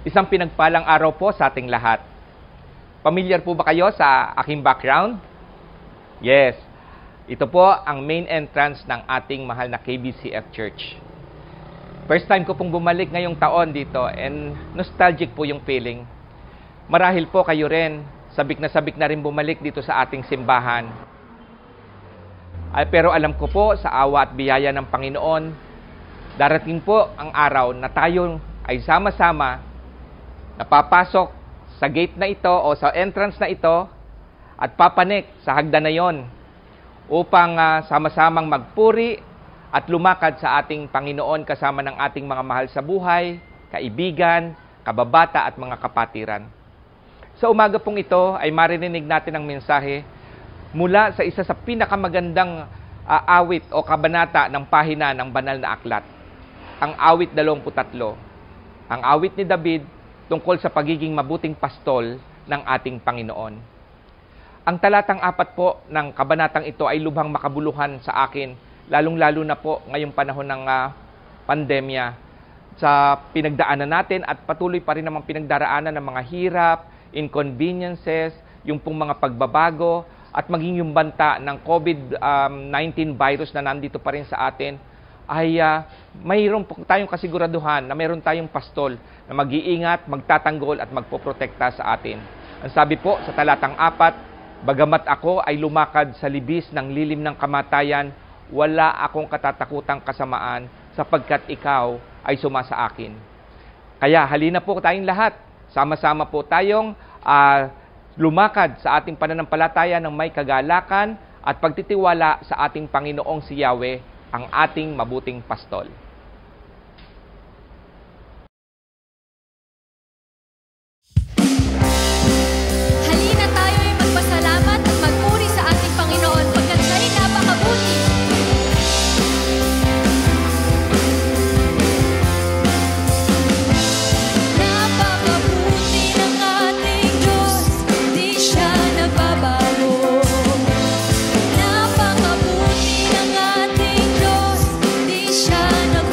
Isang pinagpalang araw po sa ating lahat. Pamilyar po ba kayo sa aking background? Yes. Ito po ang main entrance ng ating mahal na KBCF Church. First time ko pong bumalik ngayong taon dito and nostalgic po yung feeling. Marahil po kayo rin, sabik na rin bumalik dito sa ating simbahan. Pero alam ko po sa awa at biyaya ng Panginoon, darating po ang araw na tayo ay sama-sama napapasok sa gate na ito o sa entrance na ito at papanik sa hagdan na yon upang sama-samang magpuri at lumakad sa ating Panginoon kasama ng ating mga mahal sa buhay, kaibigan, kababata at mga kapatiran. Sa umaga pong ito ay maririnig natin ang mensahe mula sa isa sa pinakamagandang awit o kabanata ng pahina ng banal na aklat, ang awit 23. Ang awit ni David tungkol sa pagiging mabuting pastol ng ating Panginoon. Ang talatang 4 po ng kabanatang ito ay lubhang makabuluhan sa akin, lalong-lalo na po ngayong panahon ng pandemya sa pinagdaanan natin at patuloy pa rin namang pinagdaraanan ng mga hirap, inconveniences, yung pong mga pagbabago at maging yung banta ng COVID-19 virus na nandito pa rin sa atin, ay mayroon po tayong kasiguraduhan na mayroon tayong pastol na mag-iingat, magtatanggol at magpoprotekta sa atin. Ang sabi po sa talatang 4, bagamat ako ay lumakad sa libis ng lilim ng kamatayan, wala akong katatakutang kasamaan sapagkat ikaw ay sumasa akin. Kaya halina po tayong lahat, sama-sama po tayong lumakad sa ating pananampalataya ng may kagalakan at pagtitiwala sa ating Panginoong si Yahweh, ang ating mabuting pastol. Halina tayo'y magpasalamat at magpuri sa ating Panginoon pagkat siya'y napakabuti. Napakabuti ng ating Diyos, di siya nagbabago. Napakabuti ng ating Diyos, di siya nagbabago.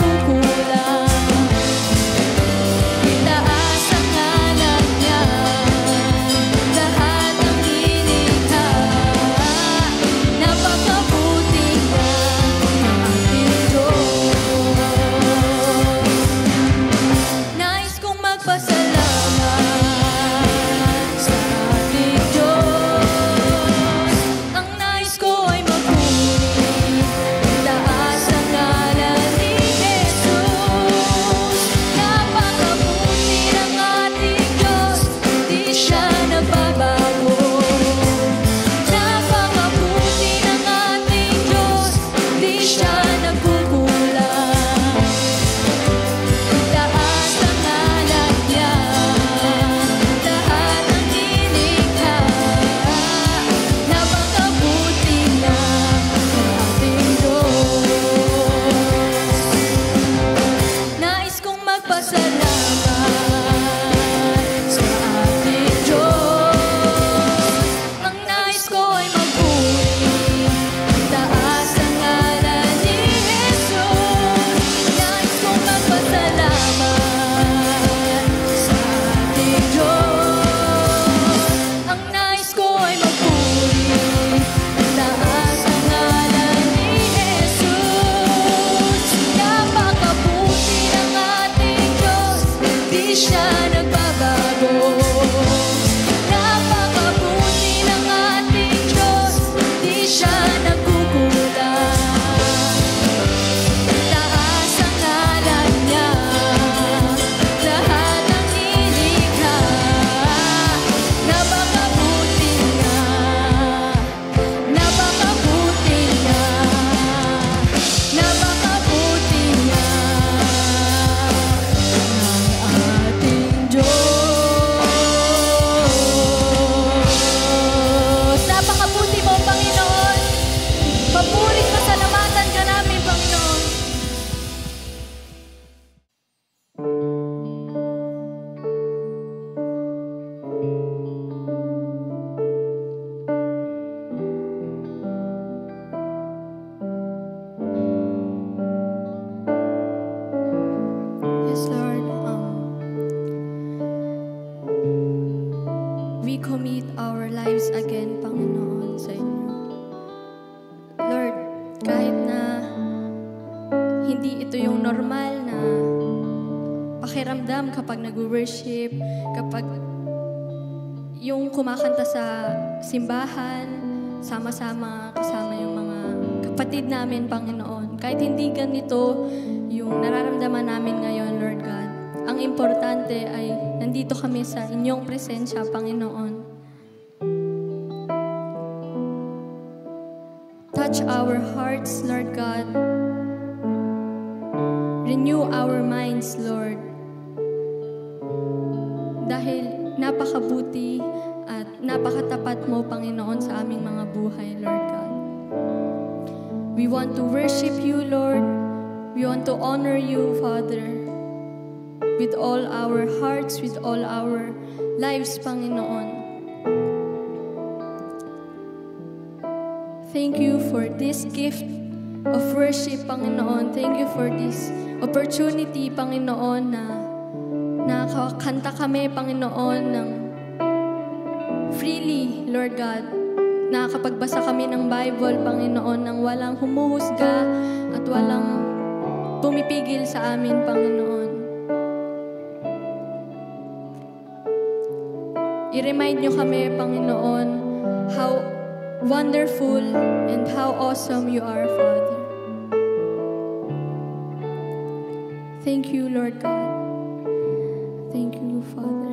commit our lives again, Panginoon, sa inyo. Lord, kahit na hindi ito yung normal na pakiramdam kapag nag-worship, kapag yung kumakanta sa simbahan, sama-sama kasama yung mga kapatid namin, Panginoon. Kahit hindi ganito yung nararamdaman namin ngayon, Lord God. Ang importante ay nandito kami sa inyong presensya, Panginoon. Touch our hearts, Lord God. Renew our minds, Lord. Dahil napakabuti at napakatapat mo, Panginoon, sa aming mga buhay, Lord God. We want to worship you, Lord. We want to honor you, Father, with all our hearts, with all our lives, Panginoon. Thank you for this gift of worship, Panginoon. Thank you for this opportunity, Panginoon, na nakakanta kami, Panginoon, ng freely, Lord God. Nakakapagbasa kami ng Bible, Panginoon, nang walang humuhusga at walang pumipigil sa amin, Panginoon. I-remind nyo kami, Panginoon, how wonderful and how awesome you are, Father. Thank you, Lord God. Thank you, Father.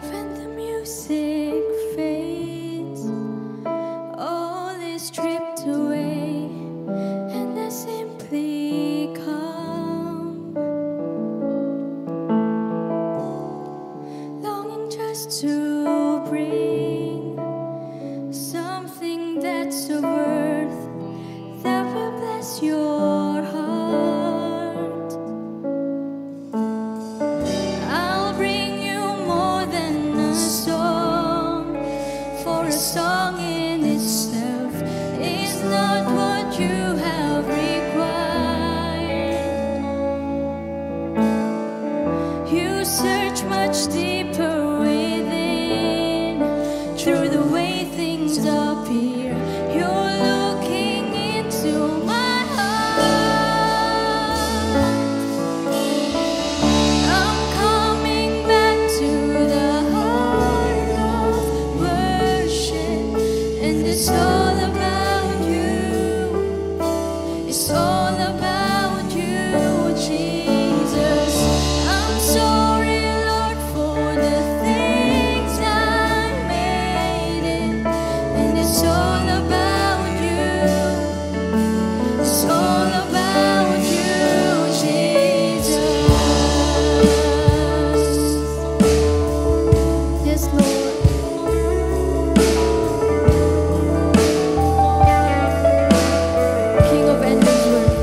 When the music fades, all is stripped away, and I simply come, longing just to bring something that's of worth that will bless your heart. I'll bring you more than a song, for a song in itself is not what you have required. You search much deeper within, through the way things appear. You're looking into my heart. I'm coming back to the heart of worship, and it's all about you. It's all about you, Jesus. I'm sorry, Lord, for the things I made it, and it's all about you. It's all about you, Jesus. Yes, Lord. King of endless worth.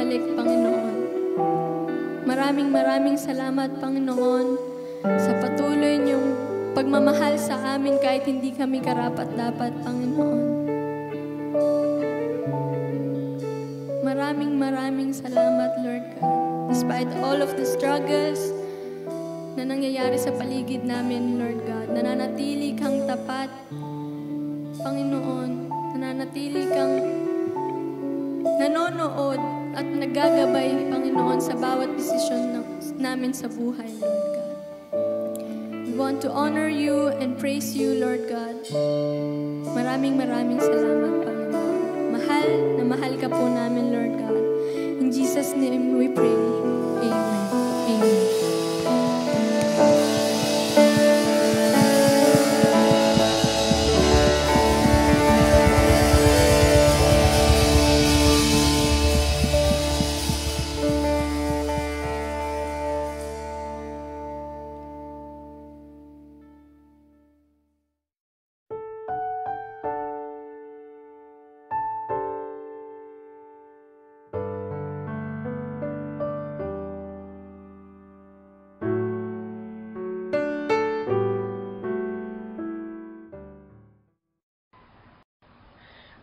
pagbabalik, Panginoon. Maraming salamat, Panginoon, sa patuloy niyong pagmamahal sa amin kahit hindi kami karapat-dapat, Panginoon. Maraming salamat, Lord God. Despite all of the struggles na nangyayari sa paligid namin, Lord God, nananatili kang tapat, Panginoon. Nananatili kang nanonood at naggagabay, Panginoon, sa bawat desisyon namin sa buhay, Lord God. We want to honor you and praise you, Lord God. Maraming salamat, Panginoon. Mahal ka po namin, Lord God. In Jesus' name we pray. Amen. Amen.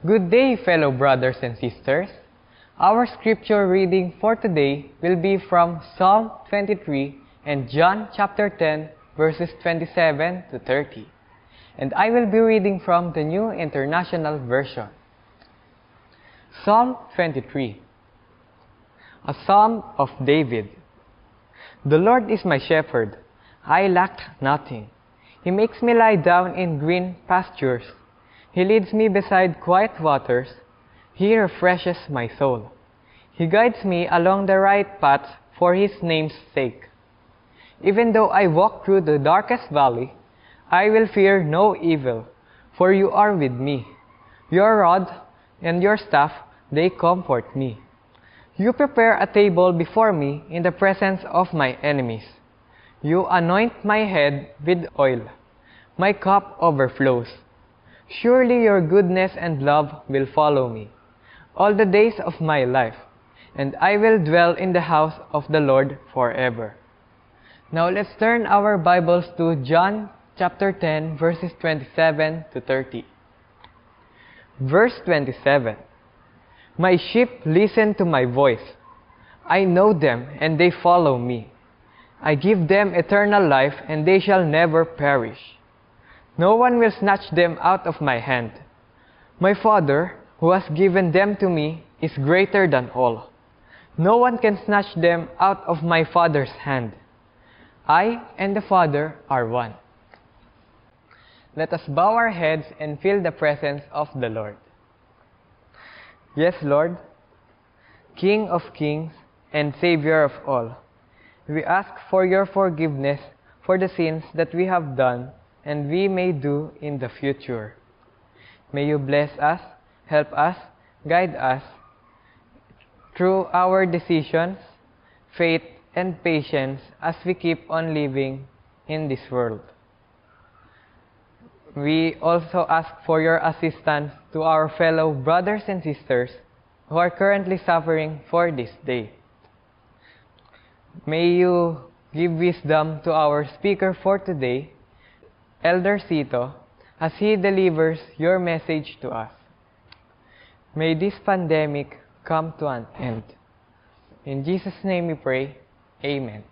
Good day, fellow brothers and sisters. Our scripture reading for today will be from Psalm 23 and John chapter 10, verses 27 to 30. And I will be reading from the New International Version. Psalm 23. A Psalm of David. The Lord is my shepherd. I lack nothing. He makes me lie down in green pastures. He leads me beside quiet waters. He refreshes my soul. He guides me along the right path for His name's sake. Even though I walk through the darkest valley, I will fear no evil, for you are with me. Your rod and your staff, they comfort me. You prepare a table before me in the presence of my enemies. You anoint my head with oil. My cup overflows. Surely your goodness and love will follow me all the days of my life, and I will dwell in the house of the Lord forever. Now let's turn our Bibles to John chapter 10, verses 27 to 30. Verse 27. My sheep listen to my voice. I know them, and they follow me. I give them eternal life, and they shall never perish. No one will snatch them out of my hand. My Father, who has given them to me, is greater than all. No one can snatch them out of my Father's hand. I and the Father are one. Let us bow our heads and feel the presence of the Lord. Yes, Lord, King of kings and Savior of all, we ask for your forgiveness for the sins that we have done and we may do in the future. May you bless us, help us, guide us through our decisions, faith, and patience as we keep on living in this world. We also ask for your assistance to our fellow brothers and sisters who are currently suffering for this day. May you give wisdom to our speaker for today, Elder Cito, as he delivers your message to us. May this pandemic come to an end. In Jesus' name we pray, Amen.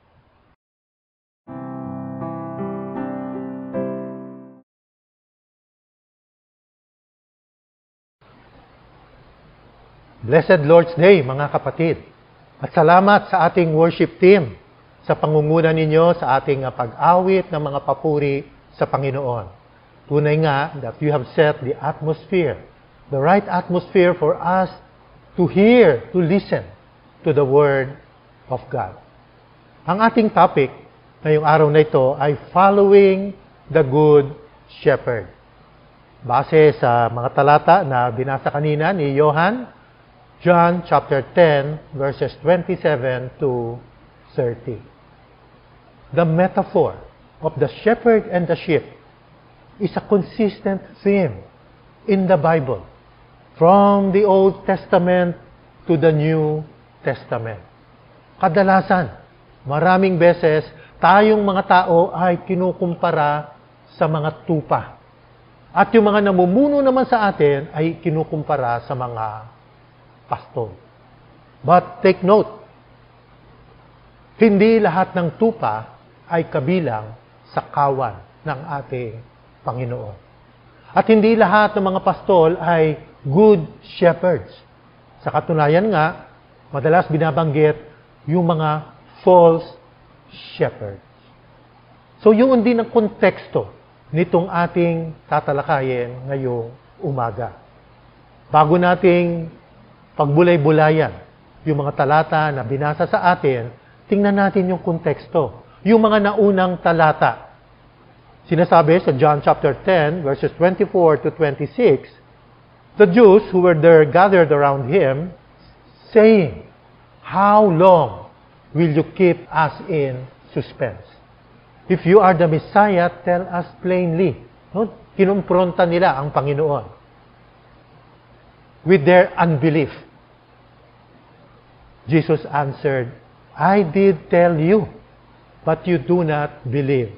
Blessed Lord's Day, mga kapatid. At salamat sa ating worship team sa pangunguna ninyo sa ating pag-awit ng mga papuri sa Panginoon. Tunay nga that you have set the atmosphere, the right atmosphere for us to hear, to listen to the Word of God. Ang ating topic ngayong araw na ito ay Following the Good Shepherd. Base sa mga talata na binasa kanina ni Johan, John chapter 10, verses 27 to 30. The metaphor of the shepherd and the sheep is a consistent theme in the Bible, from the Old Testament to the New Testament. Kadalasan, maraming beses, tayong mga tao ay kinukumpara sa mga tupa. At yung mga namumuno naman sa atin ay kinukumpara sa mga pastol. But take note, hindi lahat ng tupa ay kabilang sa kawan ng ating Panginoon. At hindi lahat ng mga pastol ay good shepherds. Sa katunayan nga, madalas binabanggit yung mga false shepherds. So yun din ang konteksto nitong ating tatalakayin ngayong umaga. Bago nating pagbulay-bulayan yung mga talata na binasa sa atin, tingnan natin yung konteksto. Yung mga naunang talata. Sinasabi sa John chapter 10, verses 24 to 26, the Jews who were there gathered around him, saying, "How long will you keep us in suspense? If you are the Messiah, tell us plainly." No? Kinumpronta nila ang Panginoon with their unbelief. Jesus answered, "I did tell you, but you do not believe.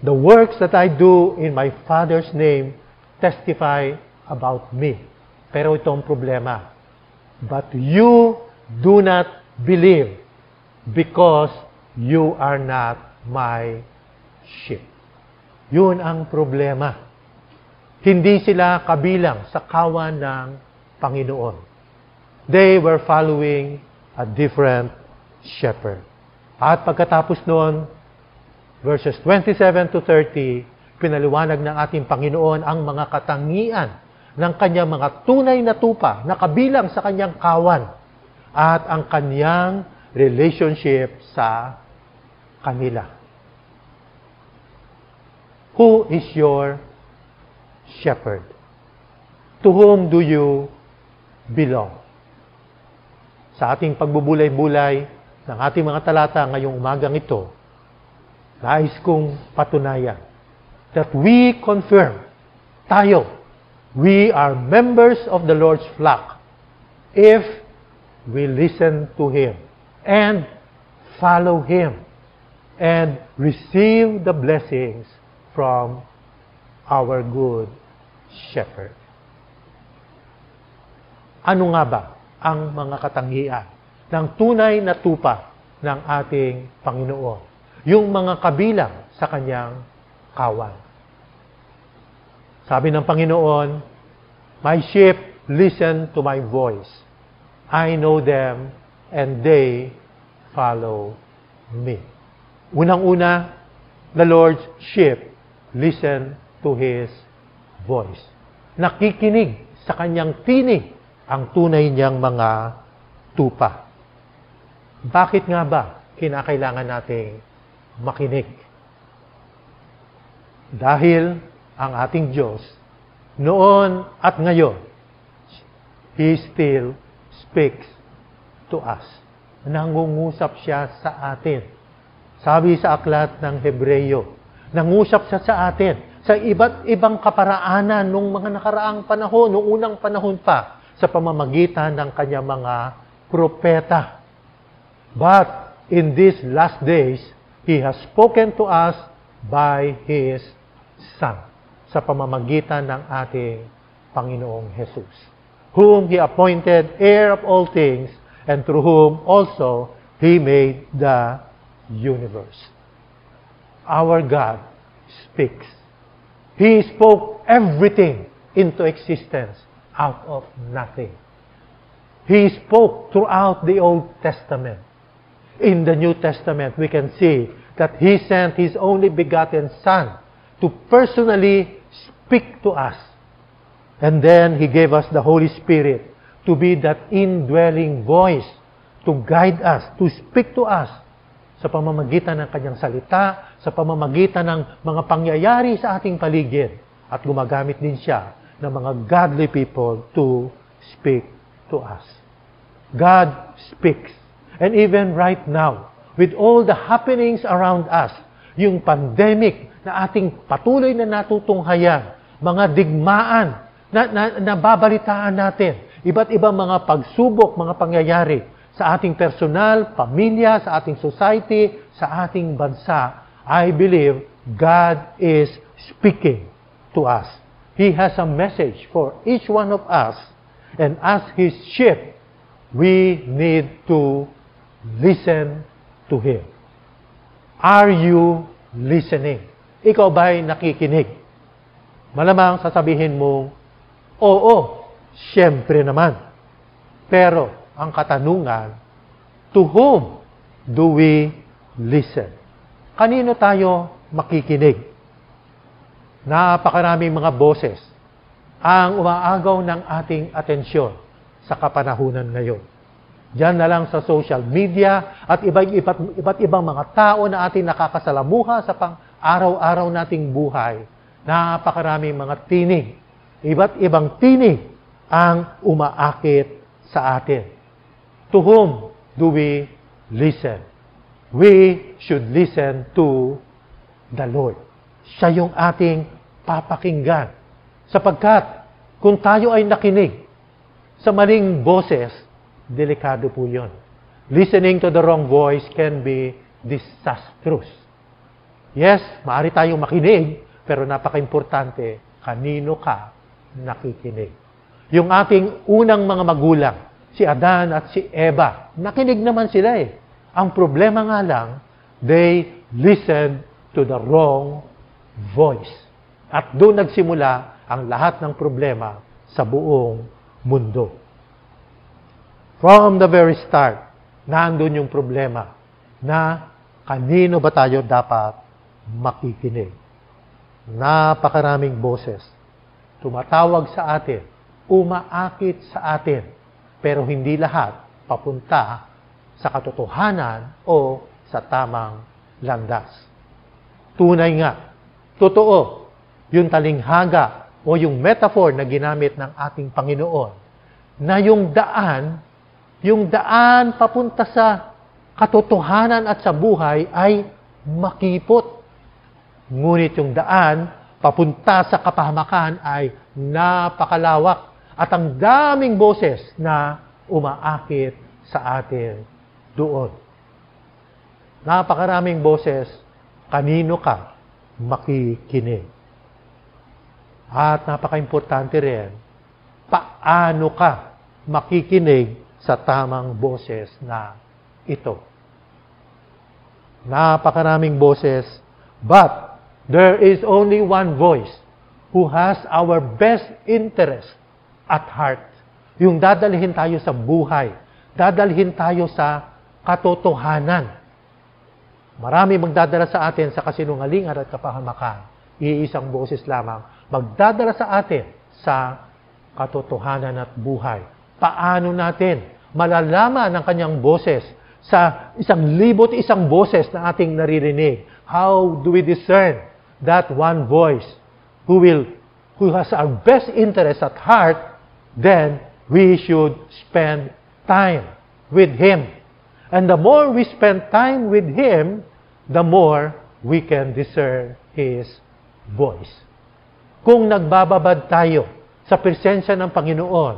The works that I do in my Father's name testify about me." Pero ito ang problema. But you do not believe because you are not my sheep. Yun ang problema. Hindi sila kabilang sa kawan ng Panginoon. They were following a different shepherd. At pagkatapos noon, verses 27 to 30, pinaliwanag ng ating Panginoon ang mga katangian ng kanyang mga tunay na tupa na kabilang sa kanyang kawan at ang kanyang relationship sa kanila. Who is your shepherd? To whom do you belong? Sa ating pagbubulay-bulay ng ating mga talata ngayong umagang ito, nais kong patunayan that we confirm, we are members of the Lord's flock if we listen to Him and follow Him and receive the blessings from our good shepherd. Ano nga ba ang mga katangian ng tunay na tupa ng ating Panginoon? Yung mga kabilang sa kanyang kawan. Sabi ng Panginoon, "My sheep listen to my voice. I know them and they follow me." Unang-una, the Lord's sheep listen to His voice. Nakikinig sa kanyang tinig ang tunay niyang mga tupa. Bakit nga ba kinakailangan nating makinig? Dahil ang ating Diyos, noon at ngayon, He still speaks to us. Nangungusap siya sa atin. Sabi sa aklat ng Hebreyo, nangusap siya sa atin sa iba't ibang kaparaanan nung mga nakaraang panahon, nung unang panahon pa, sa pamamagitan ng kanyang mga propeta. But in these last days, He has spoken to us by His Son, sa pamamagitan ng ating Panginoong Jesus, whom He appointed heir of all things, and through whom also He made the universe. Our God speaks. He spoke everything into existence out of nothing. He spoke throughout the Old Testament. In the New Testament, we can see that He sent His only begotten Son to personally speak to us. And then He gave us the Holy Spirit to be that indwelling voice to guide us, to speak to us sa pamamagitan ng Kanyang salita, sa pamamagitan ng mga pangyayari sa ating paligid. At gumagamit din siya ng mga godly people to speak to us. God speaks. And even right now, with all the happenings around us, yung pandemic na ating patuloy na natutunghayan, mga digmaan na babalitaan natin, iba't ibang mga pagsubok, mga pangyayari sa ating personal, pamilya, sa ating society, sa ating bansa, I believe God is speaking to us. He has a message for each one of us. And as His sheep, we need to listen to Him. Are you listening? Ikaw ba'y nakikinig? Malamang sasabihin mo, oo, siyempre naman. Pero, ang katanungan, to whom do we listen? Kanino tayo makikinig? Napakaraming mga boses ang umaagaw ng ating atensyon sa kapanahunan ngayon. Diyan na lang sa social media at iba't ibang mga tao na ating nakakasalamuha sa pang-araw-araw nating buhay. Napakaraming mga tinig, iba't ibang tinig ang umaakit sa atin. To whom do we listen? We should listen to the Lord. Siya yung ating papakinggan. Sapagkat kung tayo ay nakinig sa maling boses, delikado po yun. Listening to the wrong voice can be disastrous. Yes, maaari tayong makinig, pero napaka-importante, kanino ka nakikinig. Yung ating unang mga magulang, si Adan at si Eva, nakinig naman sila eh. Ang problema nga lang, they listened to the wrong voice. At doon nagsimula ang lahat ng problema sa buong mundo. From the very start, nandun yung problema na kanino ba tayo dapat makikinig. Napakaraming boses. Tumatawag sa atin, umaakit sa atin, pero hindi lahat papunta sa katotohanan o sa tamang landas. Tunay nga, totoo, yung talinghaga o yung metaphor na ginamit ng ating Panginoon, na yung daan papunta sa katotohanan at sa buhay ay makipot. Ngunit yung daan papunta sa kapahamakan ay napakalawak at ang daming boses na umaakit sa atin doon. Napakaraming boses, kanino ka makikinig? At napaka-importante rin, paano ka makikinig sa tamang boses na ito? Napakaraming boses, but there is only one voice who has our best interest at heart. Yung dadalhin tayo sa buhay, dadalhin tayo sa katotohanan. Marami magdadala sa atin sa kasinungalingan at kapahamakan. Iisang boses lamang magdadala sa atin sa katotohanan at buhay. Paano natin malalaman ang kanyang boses sa 1,000 boses na ating naririnig? How do we discern that one voice who has our best interest at heart? Then we should spend time with Him. And the more we spend time with Him, the more we can discern His voice. Kung nagbababad tayo sa presensya ng Panginoon,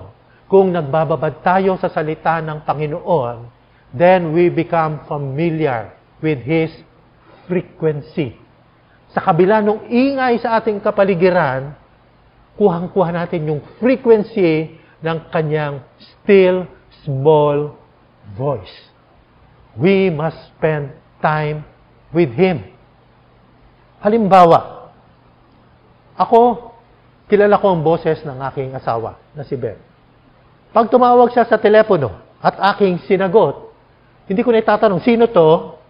kung nagbababad tayo sa salita ng Panginoon, then we become familiar with His frequency. Sa kabila ng ingay sa ating kapaligiran, kuhang-kuha natin yung frequency ng kanyang still, small voice. We must spend time with Him. Halimbawa, ako, kilala ko ang boses ng aking asawa na si Ben. Pag tumawag siya sa telepono at aking sinagot, hindi ko na itatanong, sino to?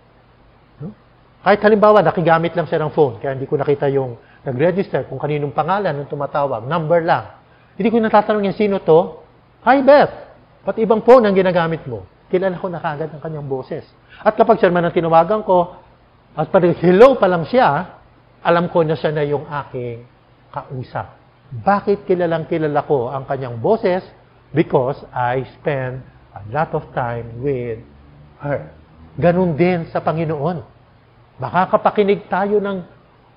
Kahit halimbawa, nakigamit lang siya ng phone, kaya hindi ko nakita yung nag-register kung kaninong pangalan nung tumatawag, number lang. Hindi ko natatanong niya, sino to? Hi, Beth! Pati ibang phone ang ginagamit mo. Kilala ko na kagad ang kanyang boses. At kapag siya man ang tinawagan ko, at pag hello pa lang siya, alam ko na siya na yung aking kausap. Bakit kilala ko ang kanyang boses? Because I spend a lot of time with her. Ganun din sa Panginoon. Makakapakinig tayo ng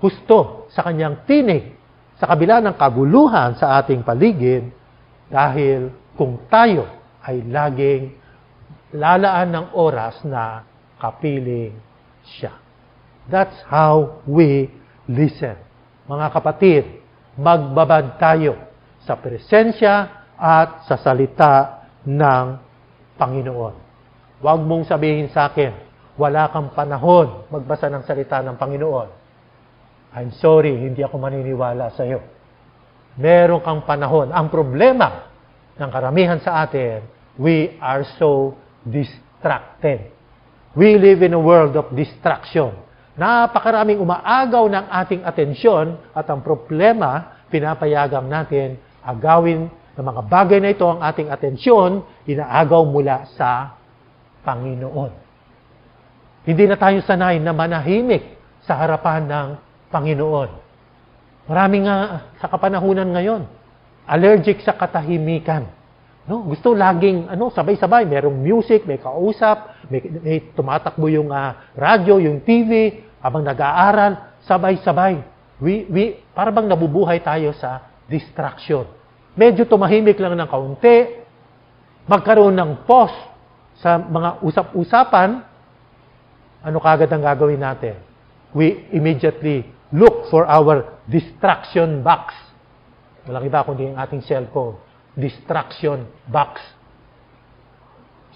husto sa kanyang tinig sa kabila ng kaguluhan sa ating paligid dahil kung tayo ay laging lalaan ng oras na kapiling siya. That's how we listen. Mga kapatid, magbabad tayo sa presensya at sa salita ng Panginoon. Huwag mong sabihin sa akin, wala kang panahon magbasa ng salita ng Panginoon. I'm sorry, hindi ako maniniwala sa iyo. Meron kang panahon. Ang problema ng karamihan sa atin, we are so distracted. We live in a world of distraction. Napakaraming umaagaw ng ating atensyon at ang problema, pinapayagan natin agawin ng mga bagay na ito ang ating atensyon, inaagaw mula sa Panginoon. Hindi na tayo sanay na manahimik sa harapan ng Panginoon. Marami nga sa kapanahunan ngayon, allergic sa katahimikan. No, gusto laging sabay-sabay, merong music, may kausap, may tumatakbo yung radyo, yung TV, habang nag-aaral, sabay-sabay. Para bang nabubuhay tayo sa distraction. Medyo tumahimik lang ng kaunti, magkaroon ng pause sa mga usap-usapan, ano kagad ang gagawin natin? We immediately look for our distraction box. Walang iba kundi ang ating cellphone. Distraction box.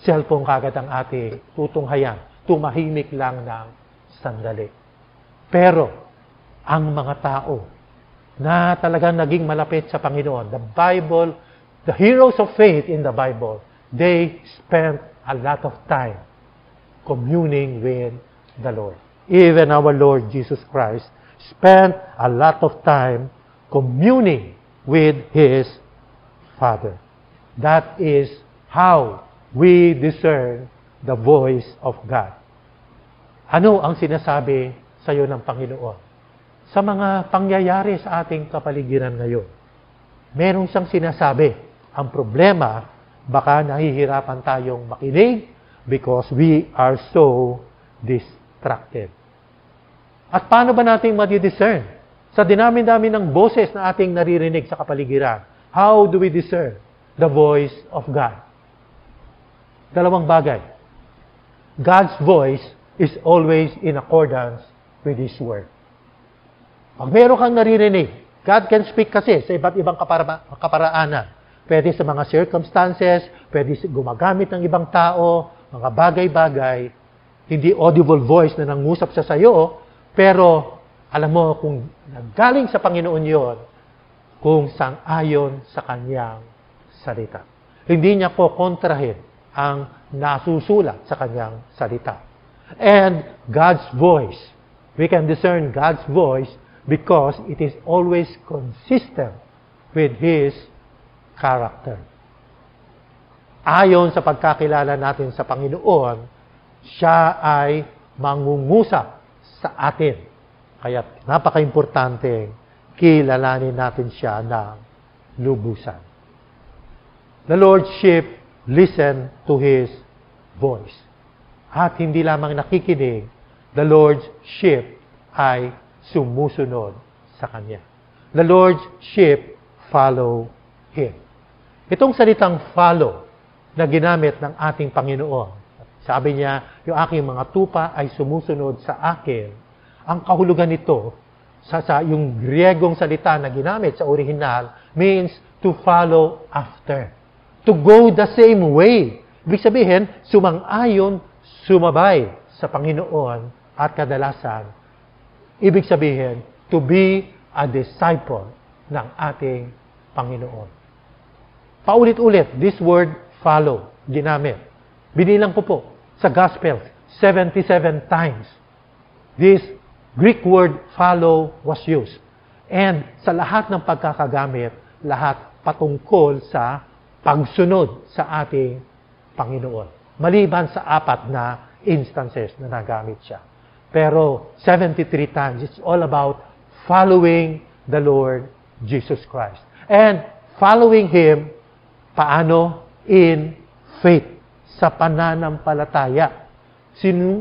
Cellphone kagad ang ating tutunghayan. Tumahimik lang ng sandali. Pero, ang mga tao na talagang naging malapit sa Panginoon, the Bible, the heroes of faith in the Bible, they spent a lot of time communing with the Lord. Even our Lord Jesus Christ spent a lot of time communing with His Father. That is how we discern the voice of God. Ano ang sinasabi sa iyo ng Panginoon? Sa mga pangyayari sa ating kapaligiran ngayon, meron siyang sinasabi. Ang problema, baka nahihirapan tayong makinig because we are so distracted. At paano ba natin madi-discern? Sa dinami-dami ng boses na ating naririnig sa kapaligiran, how do we discern the voice of God? Dalawang bagay. God's voice is always in accordance with His Word. Pag meron kang naririnig, God can speak kasi sa iba't ibang kaparaanan. Pwede sa mga circumstances, pwede gumagamit ng ibang tao, mga bagay-bagay, hindi audible voice na nangusap sa sayo, pero alam mo kung nanggaling sa Panginoon yon, kung sang-ayon sa Kanyang salita. Hindi niya po kontrahin ang nasusulat sa Kanyang salita. And God's voice, we can discern God's voice because it is always consistent with His character. Ayon sa pagkakilala natin sa Panginoon, siya ay mangungusap sa atin. Kaya napaka-importante kilalanin natin siya ng lubusan. The Lord's sheep listen to His voice. At hindi lamang nakikinig, the Lord's sheep ay sumusunod sa Kanya. The Lord's sheep follow Him. Itong salitang follow na ginamit ng ating Panginoon, sabi niya, yung aking mga tupa ay sumusunod sa akin. Ang kahulugan nito, sa yung Griegong salita na ginamit sa original, means to follow after. To go the same way. Ibig sabihin, sumang-ayon, sumabay sa Panginoon at kadalasan, ibig sabihin, to be a disciple ng ating Panginoon. Paulit-ulit, this word follow, ginamit. Binilang ko po sa Gospel, 77 times. This Greek word follow was used. And sa lahat ng pagkakagamit, lahat patungkol sa pagsunod sa ating Panginoon. Maliban sa 4 na instances na nagamit siya. Pero 73 times, it's all about following the Lord Jesus Christ. And following Him, paano? In faith, sa pananampalataya.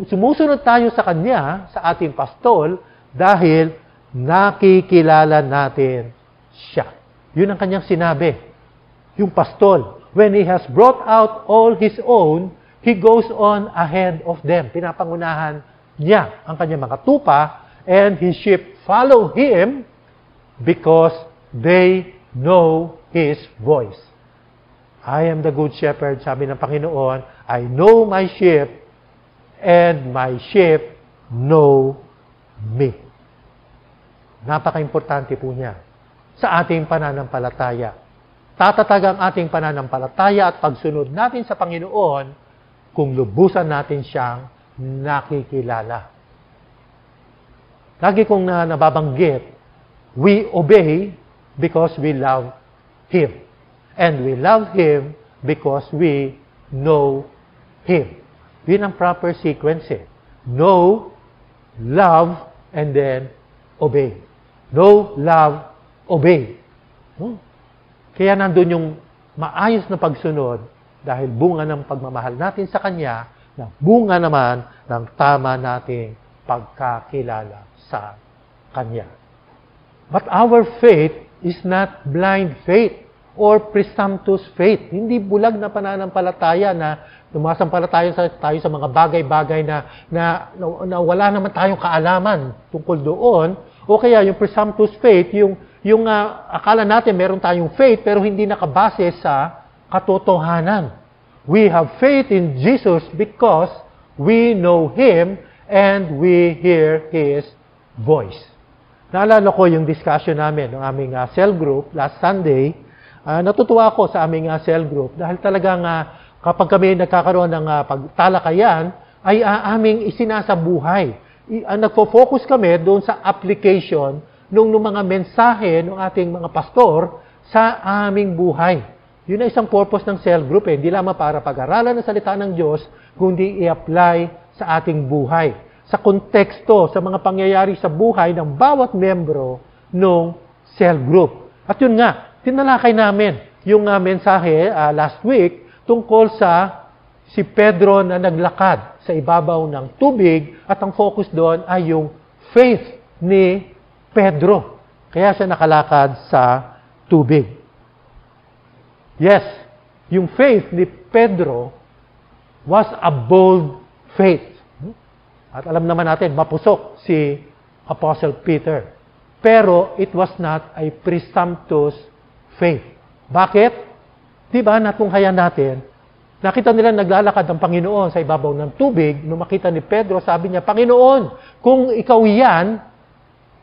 Sumusunod tayo sa Kanya, sa ating pastol, dahil nakikilala natin siya. Yun ang Kanyang sinabi. Yung pastol, when He has brought out all His own, He goes on ahead of them. Pinapangunahan niya ang kanyang mga tupa, and His sheep follow Him because they know His voice. I am the good shepherd, sabi ng Panginoon. I know my sheep, and my sheep know me. Napaka-importante po niya sa ating pananampalataya. Tatatag ang ating pananampalataya at pagsunod natin sa Panginoon kung lubusan natin siyang nakikilala. Lagi kong nababanggit, we obey because we love Him. And we love Him because we know Him. Yun ang proper sequence eh. Know, love, and then obey. Know, love, obey. Kaya nandun yung maayos na pagsunod dahil bunga ng pagmamahal natin sa Kanya, na bunga naman ng tama nating pagkakilala sa Kanya. But our faith is not blind faith or presumptuous faith. Hindi bulag na pananampalataya na tumasampalataya tayo sa mga bagay-bagay na wala naman tayong kaalaman tungkol doon. O kaya yung presumptuous faith, yung akala natin meron tayong faith pero hindi nakabase sa katotohanan. We have faith in Jesus because we know Him and we hear His voice. Naalala ko yung discussion namin ng aming cell group last Sunday. Natutuwa ako sa aming cell group dahil talagang kapag kami nagkakaroon ng pagtalakayan, ay aming isinasabuhay. Nagfo-focus kami doon sa application ng mga mensahe ng ating mga pastor sa aming buhay. Yun ay isang purpose ng cell group eh. Hindi lamang para pag-aralan ng salita ng Diyos, kundi i-apply sa ating buhay. Sa konteksto, sa mga pangyayari sa buhay ng bawat membro ng cell group. At yun nga, tinalakay namin yung mensahe last week tungkol sa si Pedro na naglakad sa ibabaw ng tubig at ang focus doon ay yung faith ni Pedro. Kaya siya nakalakad sa tubig. Yes, yung faith ni Pedro was a bold faith. At alam naman natin, mapusok si Apostle Peter. Pero it was not a presumptuous faith. Bakit? Diba, natunghayan natin, nakita nila naglalakad ang Panginoon sa ibabaw ng tubig. Nung makita ni Pedro, sabi niya, Panginoon, kung ikaw yan,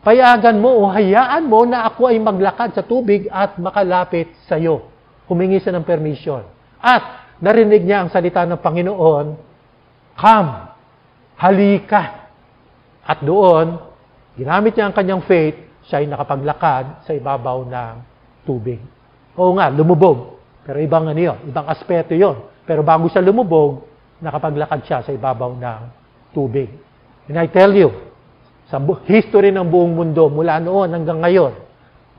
payagan mo o hayaan mo na ako ay maglakad sa tubig at makalapit sa iyo. Humingi siya ng permission. At narinig niya ang salita ng Panginoon, come, halika. At doon, ginamit niya ang kanyang faith, siya ay nakapaglakad sa ibabaw ng tubig. Oo nga, lumubog. Pero ibang ibang aspeto yon. Pero bago siya lumubog, nakapaglakad siya sa ibabaw ng tubig. And I tell you, sa history ng buong mundo, mula noon hanggang ngayon,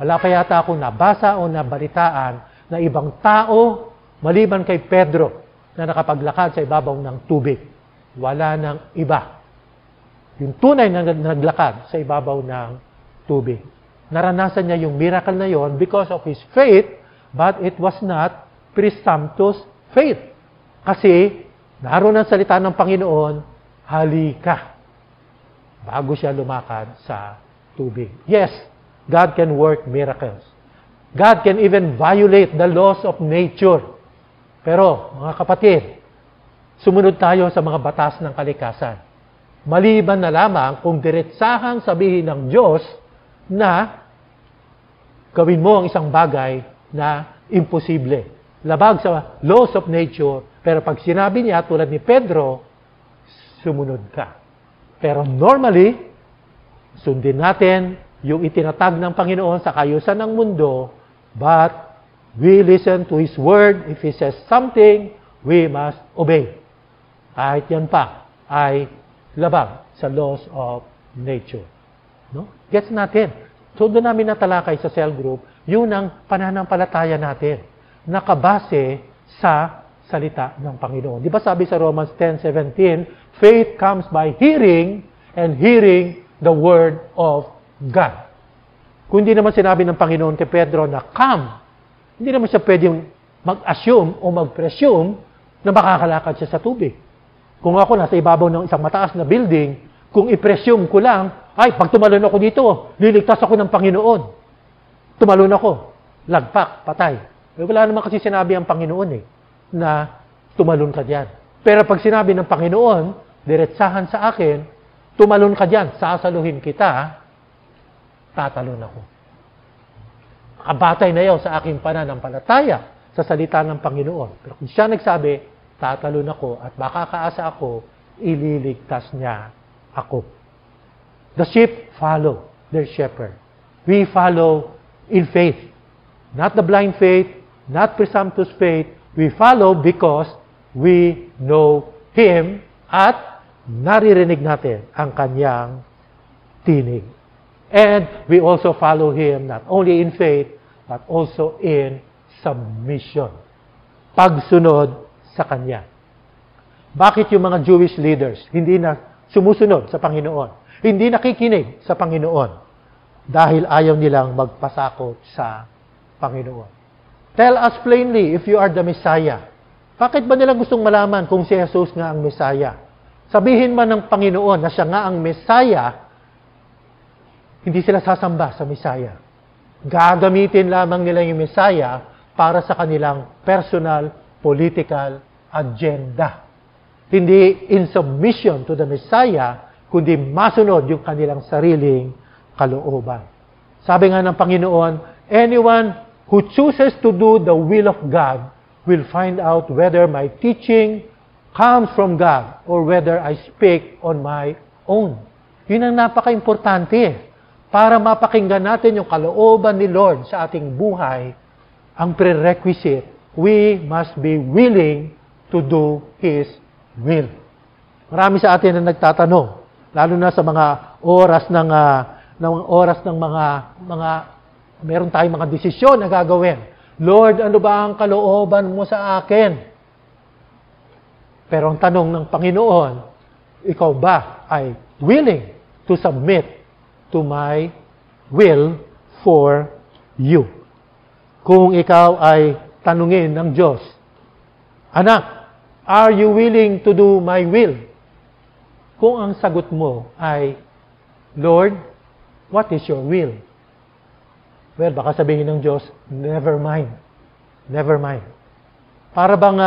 wala pa yata akong nabasa o nabalitaan na ibang tao, maliban kay Pedro, na nakapaglakad sa ibabaw ng tubig. Wala nang iba. Yung tunay na naglakad sa ibabaw ng tubig. Naranasan niya yung miracle na yon because of his faith, but it was not presumptuous faith. Kasi, naroon ang salita ng Panginoon, halika. Bago siya lumakad sa tubig. Yes, God can work miracles. God can even violate the laws of nature. Pero, mga kapatid, sumunod tayo sa mga batas ng kalikasan. Maliban na lamang kung diretsahang sabihin ng Diyos na gawin mo ang isang bagay na imposible. Labag sa laws of nature, pero pag sinabi niya, tulad ni Pedro, sumunod ka. Pero normally, sundin natin yung itinatag ng Panginoon sa kayusan ng mundo, but we listen to His Word. If He says something, we must obey. Kahit yan pa ay labag sa laws of nature. No? Gets natin. So doon namin natalakay sa cell group, yun ang pananampalataya natin. Nakabase sa salita ng Panginoon. Di ba sabi sa Romans 10:17, faith comes by hearing, and hearing the Word of God. Kung hindi naman sinabi ng Panginoon kay Pedro na come, hindi naman siya pwedeng mag-assume o mag-presume na makakalakad siya sa tubig. Kung ako nasa ibabaw ng isang mataas na building, kung i-presume ko lang, ay, pag tumalon ako dito, liligtas ako ng Panginoon. Tumalon ako, lagpak, patay. Wala naman kasi sinabi ang Panginoon na tumalon ka dyan. Pero pag sinabi ng Panginoon, diretsahan sa akin, tumalon ka dyan, sasaluhin kita, tatalon ako. Kabatay na yaw sa aking pananampalataya sa salita ng Panginoon. Pero kung siya nagsabi, tatalon ako at baka kaasa ako, ililigtas niya ako. The sheep follow their shepherd. We follow in faith. Not the blind faith, not presumptuous faith. We follow because we know Him at naririnig natin ang kanyang tinig. And we also follow Him not only in faith, but also in submission. Pagsunod sa Kanya. Bakit yung mga Jewish leaders hindi na sumusunod sa Panginoon? Hindi nakikinig sa Panginoon? Dahil ayaw nilang magpasakop sa Panginoon. Tell us plainly if you are the Messiah. Bakit ba nila gustong malaman kung si Jesus nga ang Messiah? Sabihin man ng Panginoon na siya nga ang Messiah, hindi sila sasamba sa Messiah. Gagamitin lamang nila yung Messiah para sa kanilang personal, political agenda. Hindi in submission to the Messiah, kundi masunod yung kanilang sariling kalooban. Sabi nga ng Panginoon, anyone who chooses to do the will of God will find out whether my teaching comes from God or whether I speak on my own. Yun ang napaka-importante. Para mapakinggan natin yung kalooban ni Lord sa ating buhay, ang prerequisite, we must be willing to do His will. Marami sa atin na nagtatanong, lalo na sa mga oras ng mga meron tayong mga desisyon na gagawin. Lord, ano ba ang kalooban mo sa akin? Pero ang tanong ng Panginoon, ikaw ba ay willing to submit to my will for you? Kung ikaw ay tanungin ng Diyos, anak, are you willing to do my will? Kung ang sagot mo ay, Lord, what is your will? Well, baka sabihin ng Diyos, never mind. Never mind. Para bang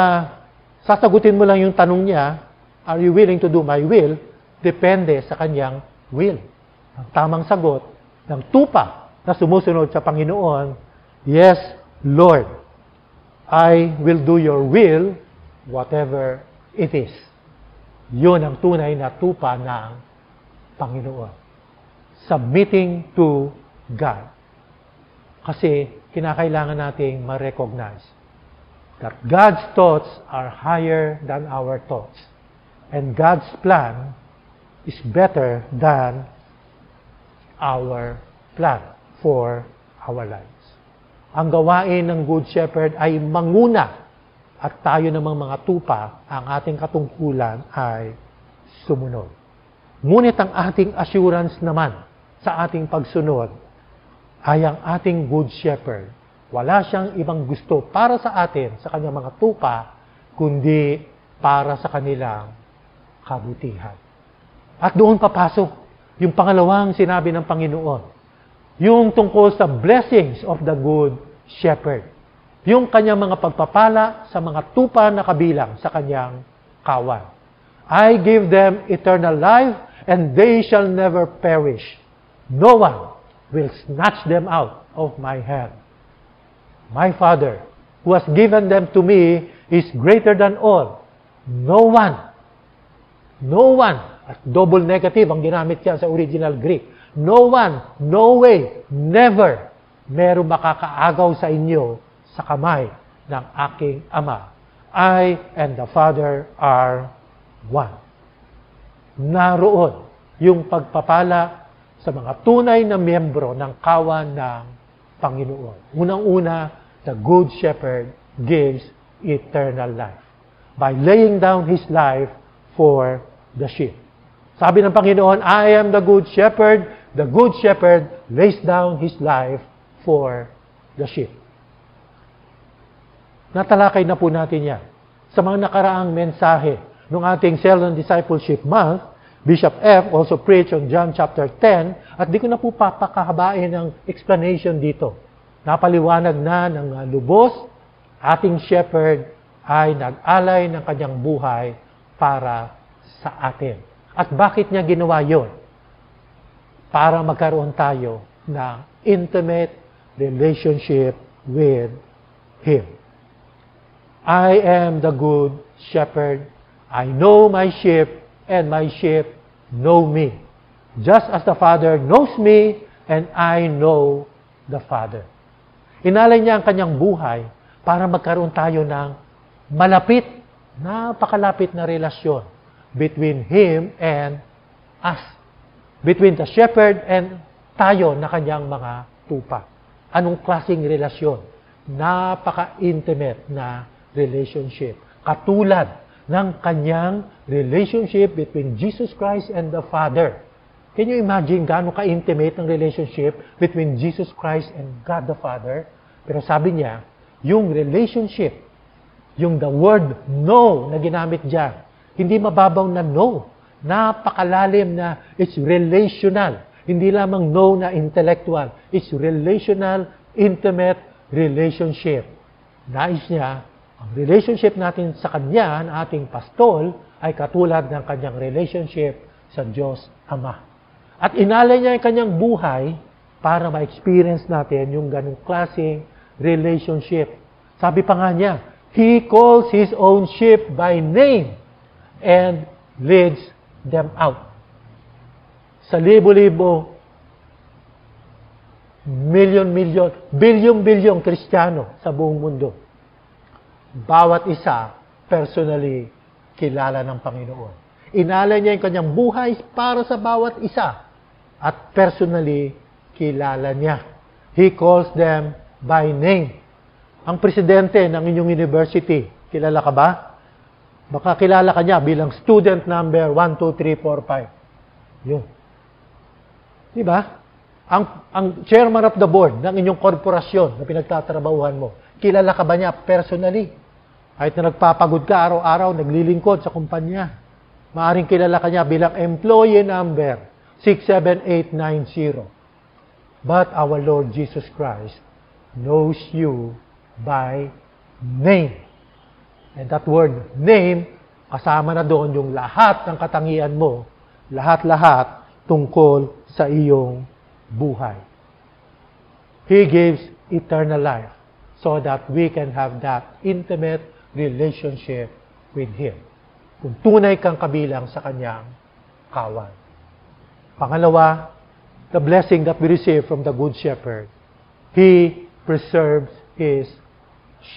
sasagutin mo lang yung tanong niya, are you willing to do my will? Depende sa kanyang will. Ang tamang sagot ng tupa na sumusunod sa Panginoon, yes, Lord, I will do your will, whatever it is. Yun ang tunay na tupa ng Panginoon. Submitting to God. Kasi kinakailangan nating ma-recognize that God's thoughts are higher than our thoughts. And God's plan is better than our plan for our lives. Ang gawain ng Good Shepherd ay manguna at tayo namang mga tupa, ang ating katungkulan ay sumunod. Ngunit ang ating assurance naman sa ating pagsunod ay ang ating Good Shepherd. Wala siyang ibang gusto para sa atin, sa kanyang mga tupa, kundi para sa kanilang kabutihan. At doon papasok yung pangalawang sinabi ng Panginoon, yung tungkol sa blessings of the Good Shepherd. Yung kanyang mga pagpapala sa mga tupa na kabilang sa kanyang kawan. I give them eternal life, and they shall never perish. No one will snatch them out of my hand. My Father, who has given them to me, is greater than all. No one, at double negative ang ginamit yan sa original Greek. No one, no way, never, meron makakaagaw sa inyo sa kamay ng aking Ama. I and the Father are one. Naroon yung pagpapala sa mga tunay na miyembro ng kawan ng Panginoon. Unang-una, the Good Shepherd gives eternal life by laying down His life for the sheep. Sabi ng Panginoon, I am the Good Shepherd. The Good Shepherd lays down His life for the sheep. Natalakay na po natin yan sa mga nakaraang mensahe ng ating Cell and Discipleship Month, Bishop F. also preached on John chapter 10 at di ko na po papakahabain ng explanation dito. Napaliwanag na ng lubos, ating shepherd ay nag-alay ng kanyang buhay para sa atin. At bakit niya ginawa yon? Para magkaroon tayo ng intimate relationship with Him. I am the good shepherd. I know my sheep, and my sheep know me. Just as the Father knows me, and I know the Father. Inalay niya ang kanyang buhay para magkaroon tayo ng malapit, napakalapit na relasyon between Him and us. Between the shepherd and tayo na kanyang mga tupa. Anong klaseng relasyon? Napaka-intimate na relationship. Katulad ng kanyang relationship between Jesus Christ and the Father. Can you imagine gaano ka-intimate ang relationship between Jesus Christ and God the Father? Pero sabi niya, yung relationship, yung the word know na ginamit dyan, hindi mababaw na know. Napakalalim na it's relational. Hindi lamang know na intellectual. It's relational, intimate relationship. Nais niya, ang relationship natin sa Kanya, na ating pastol, ay katulad ng Kanyang relationship sa Diyos Ama. At inalay niya ang Kanyang buhay para ma-experience natin yung ganung klaseng relationship. Sabi pa nga niya, He calls His own sheep by name and leads them out. Sa libo-libo, milyon-milyon, bilyong-bilyong Kristiyano sa buong mundo. Bawat isa, personally, kilala ng Panginoon. Inalay niya yung kanyang buhay para sa bawat isa. At personally, kilala niya. He calls them by name. Ang presidente ng inyong university, kilala ka ba? Baka kilala ka niya bilang student number 1, 2, 3, 4, 5. Yun. Diba? Ang chairman of the board ng inyong korporasyon na pinagtatrabahuhan mo, kilala ka ba niya personally? Kahit na nagpapagod ka araw-araw, naglilingkod sa kumpanya. Maaring kilala ka niya bilang employee number 67890. But our Lord Jesus Christ knows you by name. And that word, name, kasama na doon yung lahat ng katangian mo, lahat-lahat tungkol sa iyong buhay. He gives eternal life so that we can have that intimate relationship with Him. Kung tunay kang kabilang sa Kanyang kawan. Pangalawa, the blessing that we receive from the Good Shepherd. He preserves His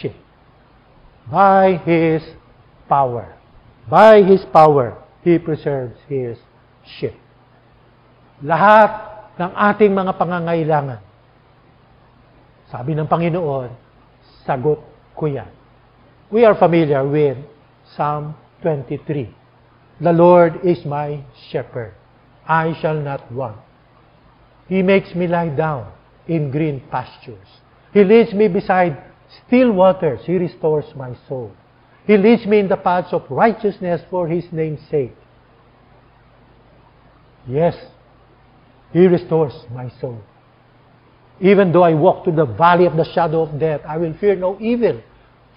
sheep. By His power. By His power, He preserves His sheep. Lahat ng ating mga pangangailangan, sabi ng Panginoon, sagot ko yan. We are familiar with Psalm 23. The Lord is my shepherd. I shall not want. He makes me lie down in green pastures. He leads me beside still waters. He restores my soul. He leads me in the paths of righteousness for His name's sake. Yes, He restores my soul. Even though I walk through the valley of the shadow of death, I will fear no evil,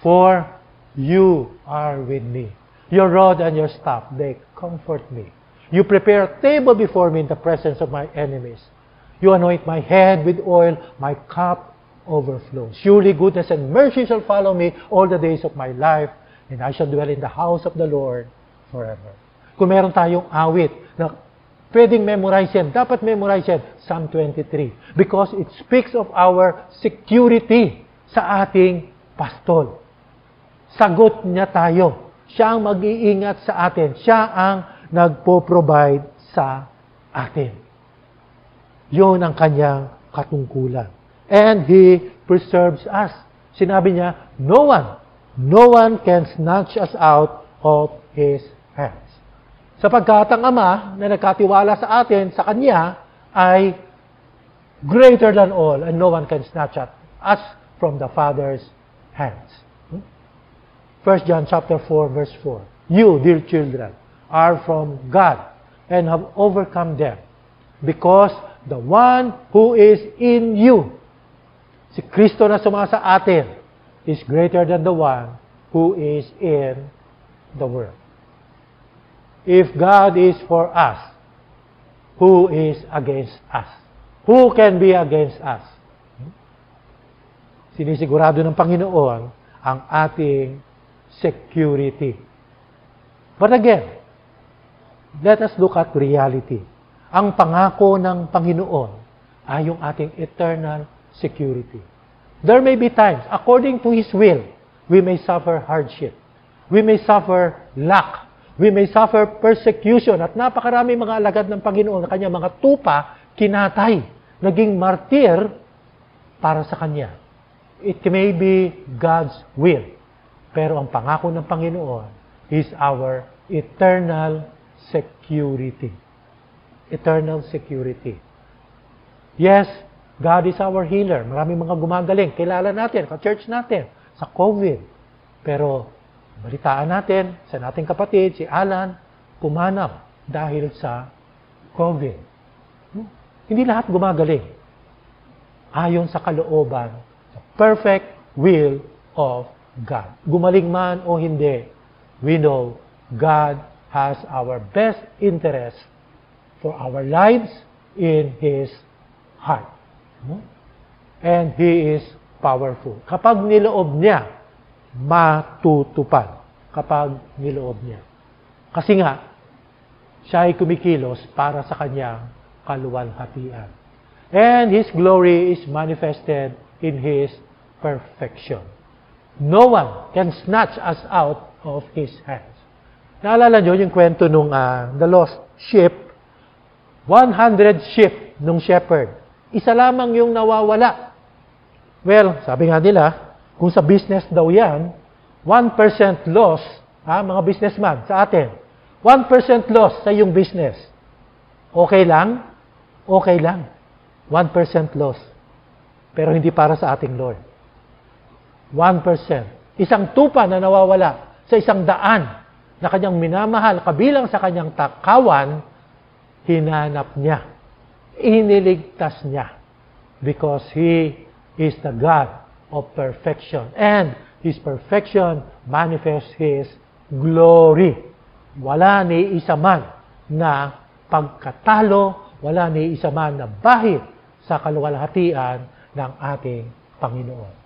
for You are with me. Your rod and your staff, they comfort me. You prepare a table before me in the presence of my enemies. You anoint my head with oil, my cup overflows. Surely goodness and mercy shall follow me all the days of my life, and I shall dwell in the house of the Lord forever. Kung meron tayong awit na pwedeng memorize yan, dapat memorize yan, Psalm 23. Because it speaks of our security sa ating pastol. Sagot niya tayo. Siya ang mag-iingat sa atin. Siya ang nagpo-provide sa atin. Yun ang kanyang katungkulan. And He preserves us. Sinabi niya, no one can snatch us out of His hands. Sapagkat ang Ama na nagkatiwala sa atin, sa Kanya, ay greater than all, and no one can snatch us from the Father's hands. 1 John chapter 4, verse 4. You, dear children, are from God and have overcome them, because the one who is in you, si Kristo na sumasa atin, is greater than the one who is in the world. If God is for us, who is against us? Who can be against us? Sinisigurado ng Panginoon ang ating security. But again, let us look at reality. Ang pangako ng Panginoon ay yung ating eternal security. There may be times, according to His will, we may suffer hardship. We may suffer lack. We may suffer persecution. At napakarami mga alagad ng Panginoon na kanyang mga tupa, kinatay, naging martir para sa Kanya. It may be God's will. Pero ang pangako ng Panginoon is our eternal security. Eternal security. Yes, God is our healer. Maraming mga gumagaling. Kilala natin, ka-church natin, sa COVID. Pero, balitaan natin sa nating kapatid, si Alan, pumanap dahil sa COVID. Hindi lahat gumagaling. Ayon sa kalooban, sa perfect will of God. Gumaling man o hindi, we know God has our best interest for our lives in His heart. And He is powerful. Kapag niloob niya, matutupad. Kapag niloob niya. Kasi nga, siya ay kumikilos para sa kanyang kaluwalhatian. And His glory is manifested in His perfection. No one can snatch us out of His hands. Naalala nyo yung kwento nung the lost sheep, 100 sheep nung shepherd. Isa lamang yung nawawala. Well, sabi nga nila, kung sa business daw yan, 1% loss, mga businessman sa atin, 1% loss sa iyong business. Okay lang? Okay lang. 1% loss. Pero hindi para sa ating Lord. 1%. Isang tupa na nawawala sa isang daan na kanyang minamahal kabilang sa kanyang takawan, hinanap niya. Iniligtas niya. Because He is the God of perfection. And His perfection manifests His glory. Wala ni isa man na pagkatalo, wala ni isa man na bahid sa kaluwalhatian ng ating Panginoon.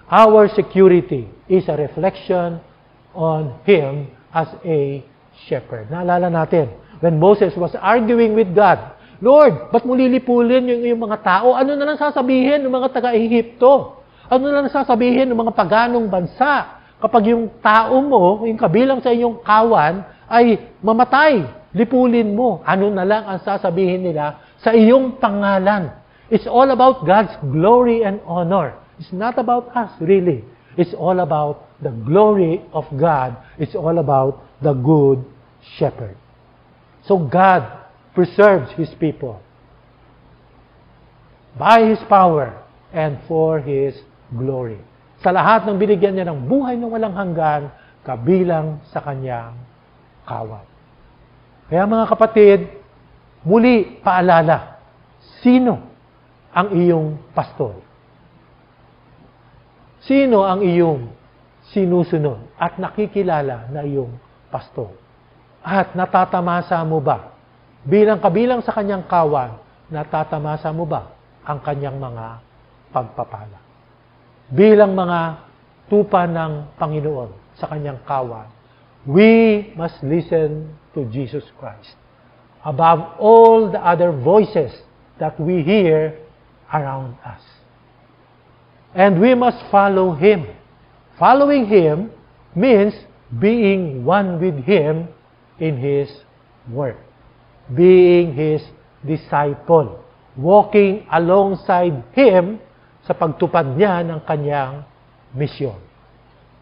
Our security is a reflection on Him as a shepherd. Naalala natin, when Moses was arguing with God, Lord, ba't mo lilipulin yung mga tao? Ano na lang sasabihin ng mga taga-Ehipto? Ano na lang sasabihin ng mga paganong bansa? Kapag yung tao mo, yung kabilang sa iyong kawan, ay mamatay, lipulin mo. Ano na lang ang sasabihin nila sa iyong pangalan? It's all about God's glory and honor. It's not about us, really. It's all about the glory of God. It's all about the good shepherd. So God preserves His people by His power and for His glory. Sa lahat ng binigyan niya ng buhay na walang hanggan, kabilang sa kanyang kawan. Kaya mga kapatid, muli paalala, sino ang iyong pastor? Sino ang iyong sinusunod at nakikilala na iyong pastor? At natatamasa mo ba? Bilang kabilang sa kanyang kawan, natatamasa mo ba ang kanyang mga pagpapala? Bilang mga tupa ng Panginoon sa kanyang kawan, we must listen to Jesus Christ above all the other voices that we hear around us. And we must follow Him. Following Him means being one with Him in His work. Being His disciple. Walking alongside Him sa pagtupad niya ng kanyang misyon.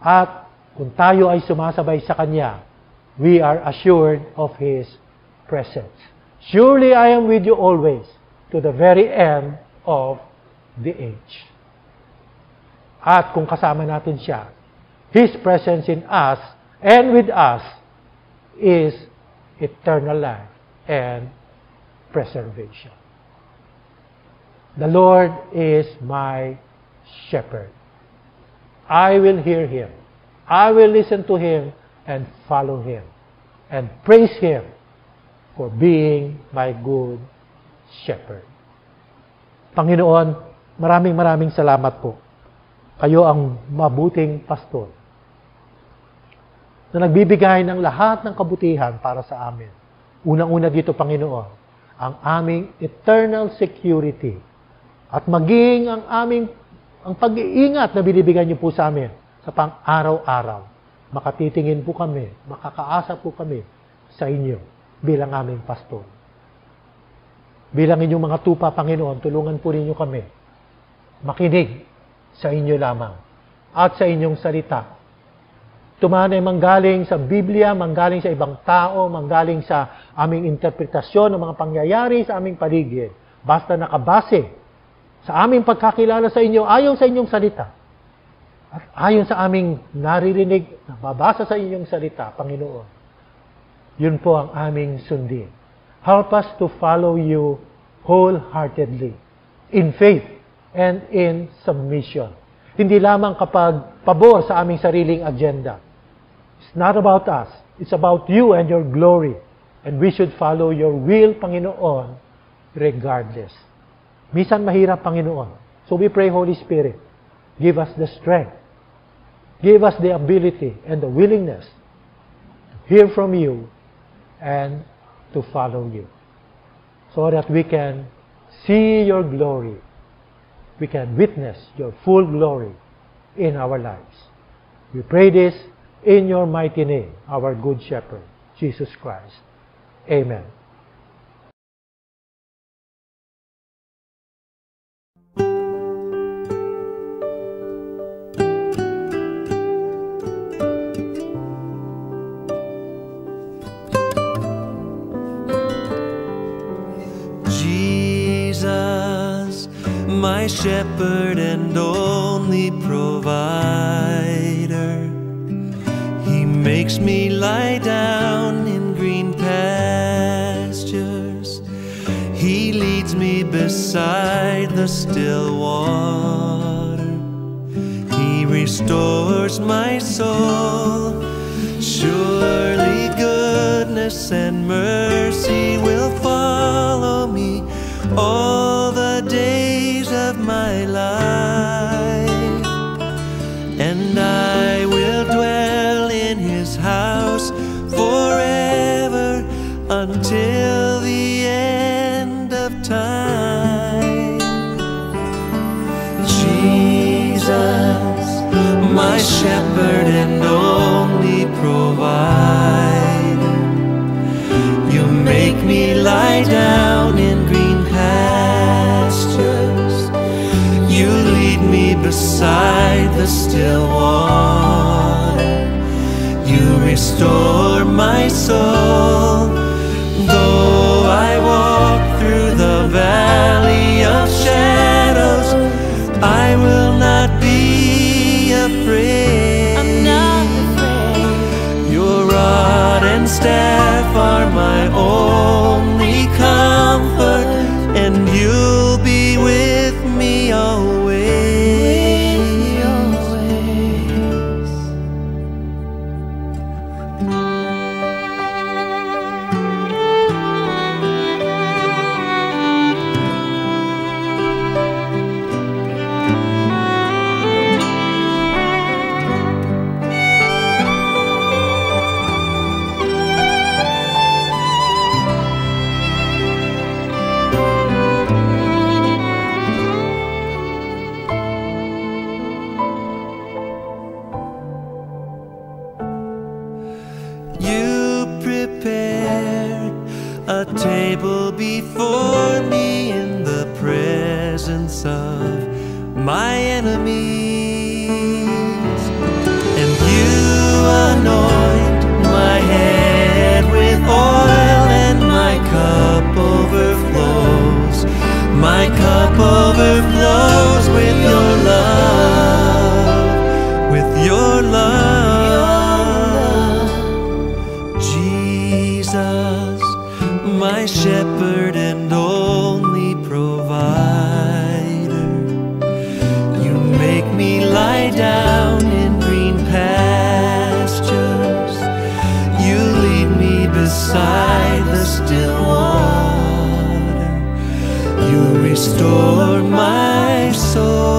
At kung tayo ay sumasabay sa Kanya, we are assured of His presence. Surely I am with you always, to the very end of the age. At kung kasama natin siya, His presence in us and with us is eternal life and preservation. The Lord is my shepherd. I will hear Him. I will listen to Him and follow Him and praise Him for being my good shepherd. Panginoon, maraming salamat po. Kayo ang mabuting pastor na nagbibigay ng lahat ng kabutihan para sa amin. Unang-una dito, Panginoon, ang aming eternal security at maging ang pag-iingat na binibigay niyo po sa amin sa pang-araw-araw. Makatitingin po kami, makakaasa po kami sa inyo bilang aming pastor. Bilang inyong mga tupa, Panginoon, tulungan po ninyo kami makinig sa inyo lamang at sa inyong salita. Tumanay manggaling sa Biblia, manggaling sa ibang tao, manggaling sa aming interpretasyon ng mga pangyayari sa aming paligid. Basta nakabase sa aming pagkakilala sa inyo, ayon sa inyong salita. At ayon sa aming naririnig, nababasa sa inyong salita, Panginoon. Yun po ang aming sundin. Help us to follow you wholeheartedly, in faith and in submission. Hindi lamang kapag pabor sa aming sariling agenda. It's not about us. It's about you and your glory. And we should follow your will, Panginoon, regardless. Minsan mahirap, Panginoon. So we pray, Holy Spirit, give us the strength. Give us the ability and the willingness to hear from you and to follow you. So that we can see your glory. We can witness your full glory in our lives. We pray this in your mighty name, our good shepherd, Jesus Christ. Amen. My shepherd and only provider, He makes me lie down in green pastures. He leads me beside the still water. He restores my soul. Surely goodness and mercy will follow me all the days of my life, and I will dwell in His house forever until the end of time. Jesus, my shepherd and only provider, you make me lie down in green pastures. You lead me beside the still water. You restore my soul. Though I walk through the valley of shadows, I will not be afraid. I'm not afraid. Your rod and staff are my only comfort, and you'll be with me always. You prepare a table before me in the presence of my enemies, and you anoint my head with oil, and my cup overflows. My cup overflows with your love, with your love. my shepherd and only provider. You make me lie down in green pastures. You lead me beside the still water. You restore my soul.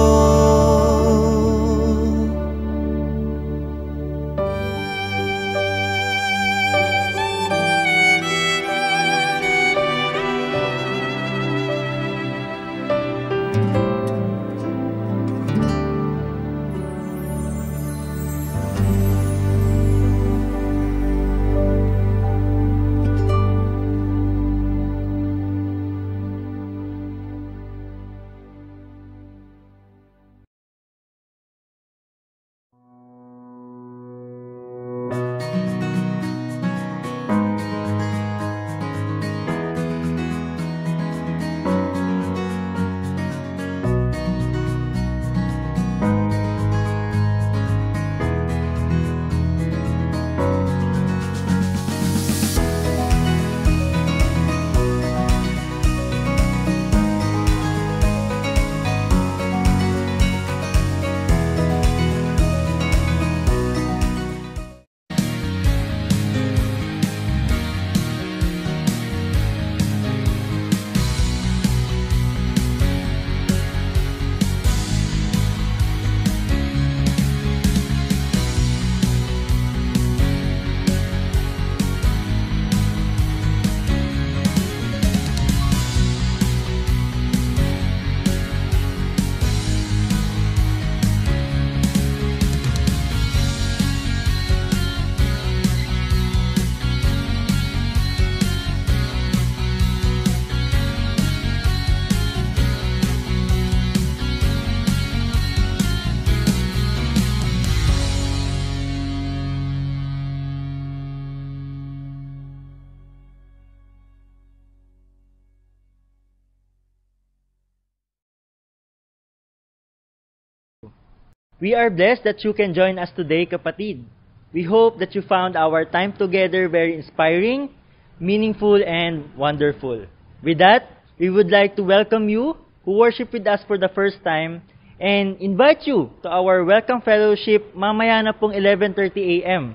We are blessed that you can join us today, kapatid. We hope that you found our time together very inspiring, meaningful, and wonderful. With that, we would like to welcome you who worship with us for the first time and invite you to our welcome fellowship mamaya na pong 11:30 a.m.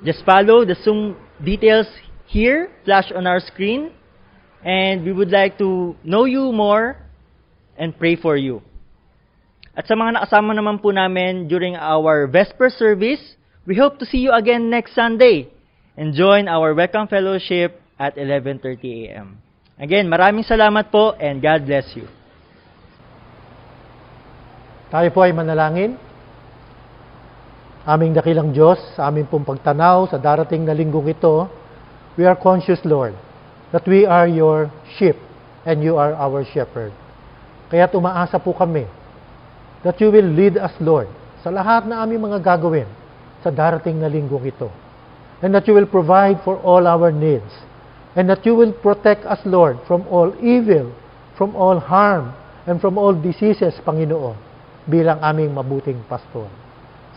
Just follow the Zoom details here, flash on our screen, and we would like to know you more and pray for you. At sa mga nakasama naman po namin during our Vesper service, we hope to see you again next Sunday and join our welcome fellowship at 11:30 a.m. Again, maraming salamat po and God bless you. Tayo po ay manalangin. Aming dakilang Diyos, sa aming pong pagtanaw sa darating na linggong ito, we are conscious, Lord, that we are your sheep and you are our shepherd. Kaya't umaasa po kami that you will lead us, Lord, sa lahat na aming mga gagawin sa darating na linggong ito. And that you will provide for all our needs. And that you will protect us, Lord, from all evil, from all harm, and from all diseases, Panginoon, bilang aming mabuting pastor.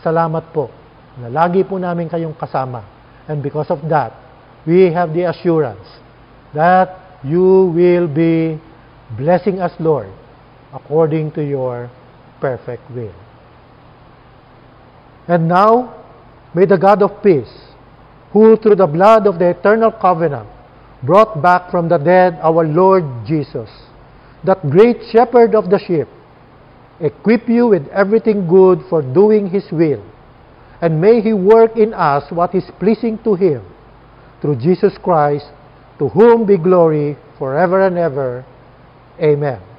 Salamat po na lagi po namin kayong kasama. And because of that, we have the assurance that you will be blessing us, Lord, according to your perfect will. And now, may the God of peace, who through the blood of the eternal covenant brought back from the dead our Lord Jesus, that great shepherd of the sheep, equip you with everything good for doing His will, and may He work in us what is pleasing to Him, through Jesus Christ, to whom be glory forever and ever. Amen.